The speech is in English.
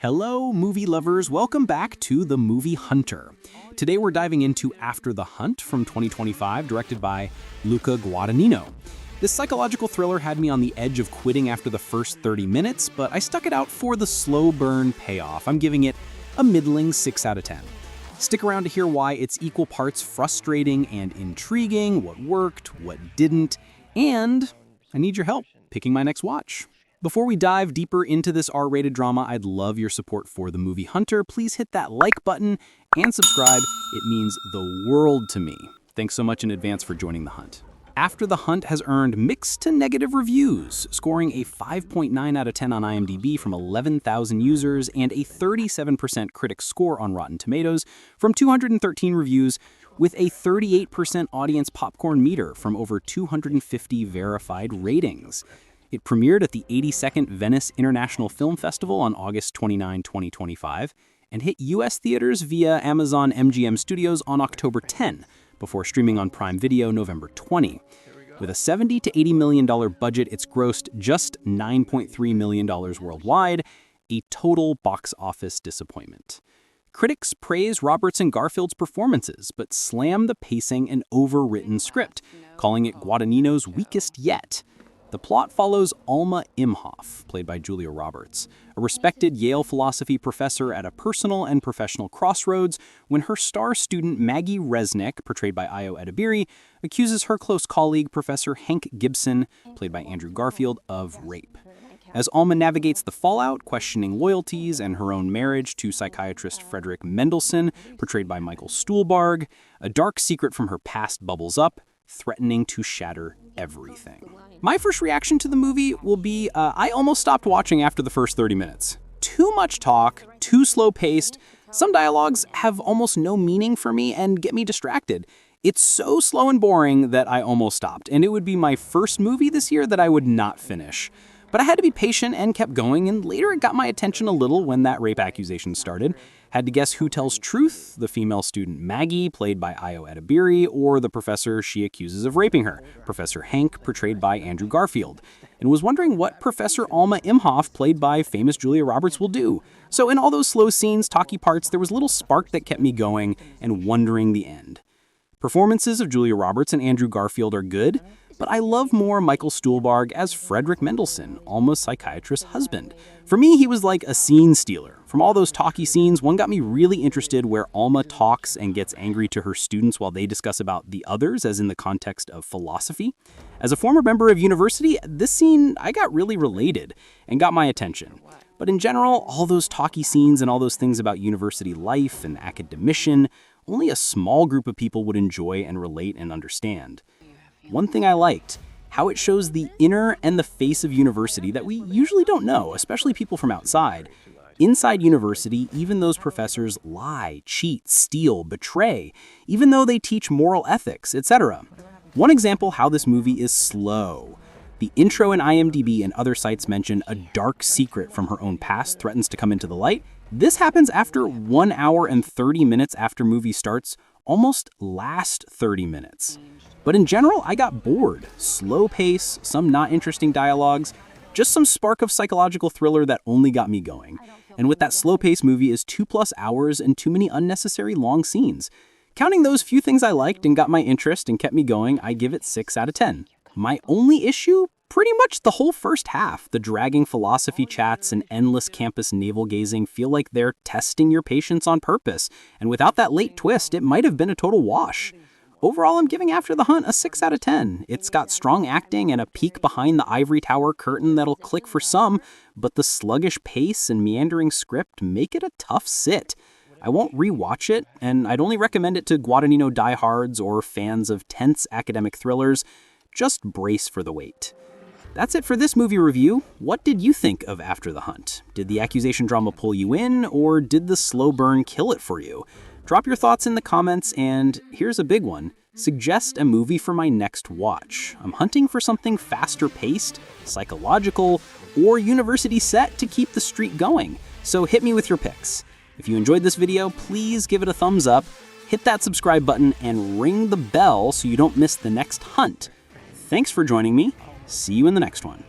Hello, movie lovers. Welcome back to The Movie Hunter. Today we're diving into After the Hunt from 2025, directed by Luca Guadagnino. This psychological thriller had me on the edge of quitting after the first 30 minutes, but I stuck it out for the slow burn payoff. I'm giving it a middling 6 out of 10. Stick around to hear why it's equal parts frustrating and intriguing, what worked, what didn't, and I need your help picking my next watch. Before we dive deeper into this R-rated drama, I'd love your support for The Movie Hunter. Please hit that like button and subscribe. It means the world to me. Thanks so much in advance for joining the hunt. After the Hunt has earned mixed to negative reviews, scoring a 5.9 out of 10 on IMDb from 11,000 users and a 37% critic score on Rotten Tomatoes from 213 reviews, with a 38% audience popcorn meter from over 250 verified ratings. It premiered at the 82nd Venice International Film Festival on August 29, 2025, and hit U.S. theaters via Amazon MGM Studios on October 10, before streaming on Prime Video November 20. With a $70 to $80 million budget, it's grossed just $9.3 million worldwide, a total box office disappointment. Critics praise Roberts and Garfield's performances, but slam the pacing and overwritten script, calling it Guadagnino's weakest yet. The plot follows Alma Imhoff, played by Julia Roberts, a respected Yale philosophy professor at a personal and professional crossroads when her star student Maggie Resnick, portrayed by Ayo Edebiri, accuses her close colleague Professor Hank Gibson, played by Andrew Garfield, of rape. As Alma navigates the fallout, questioning loyalties and her own marriage to psychiatrist Frederick Mendelsohn, portrayed by Michael Stuhlbarg, a dark secret from her past bubbles up, threatening to shatter everything. My first reaction to the movie will be, I almost stopped watching after the first 30 minutes. Too much talk, too slow-paced. Some dialogues have almost no meaning for me and get me distracted. It's so slow and boring that I almost stopped, and it would be my first movie this year that I would not finish. But I had to be patient and kept going, and later it got my attention a little when that rape accusation started. Had to guess who tells truth, the female student Maggie, played by Ayo Edebiri, or the professor she accuses of raping her, Professor Hank, portrayed by Andrew Garfield, and was wondering what Professor Alma Imhoff, played by famous Julia Roberts, will do. So in all those slow scenes, talky parts, there was a little spark that kept me going and wondering the end. Performances of Julia Roberts and Andrew Garfield are good, but I love more Michael Stuhlbarg as Frederick Mendelsohn, Alma's psychiatrist's husband. For me, he was like a scene stealer. From all those talky scenes, one got me really interested where Alma talks and gets angry to her students while they discuss about the others, as in the context of philosophy. As a former member of university, this scene, I got really related and got my attention. But in general, all those talky scenes and all those things about university life and academician, only a small group of people would enjoy and relate and understand. One thing I liked, how it shows the inner and the face of university that we usually don't know, especially people from outside. Inside university, even those professors lie, cheat, steal, betray, even though they teach moral ethics, etc. One example how this movie is slow. The intro in IMDb and other sites mention a dark secret from her own past threatens to come into the light. This happens after 1 hour and 30 minutes after movie starts, almost last 30 minutes. But in general, I got bored. Slow pace, some not interesting dialogues, just some spark of psychological thriller that only got me going. And with that slow-paced movie is 2+ hours and too many unnecessary long scenes. Counting those few things I liked and got my interest and kept me going, I give it 6 out of 10. My only issue? Pretty much the whole first half. The dragging philosophy chats and endless campus navel-gazing feel like they're testing your patience on purpose. And without that late twist, it might have been a total wash. Overall, I'm giving After the Hunt a 6 out of 10. It's got strong acting and a peek behind the ivory tower curtain that'll click for some, but the sluggish pace and meandering script make it a tough sit. I won't rewatch it, and I'd only recommend it to Guadagnino diehards or fans of tense academic thrillers. Just brace for the wait. That's it for this movie review. What did you think of After the Hunt? Did the accusation drama pull you in, or did the slow burn kill it for you? Drop your thoughts in the comments, and here's a big one. Suggest a movie for my next watch. I'm hunting for something faster paced, psychological, or university set to keep the streak going. So hit me with your picks. If you enjoyed this video, please give it a thumbs up, hit that subscribe button, and ring the bell so you don't miss the next hunt. Thanks for joining me. See you in the next one.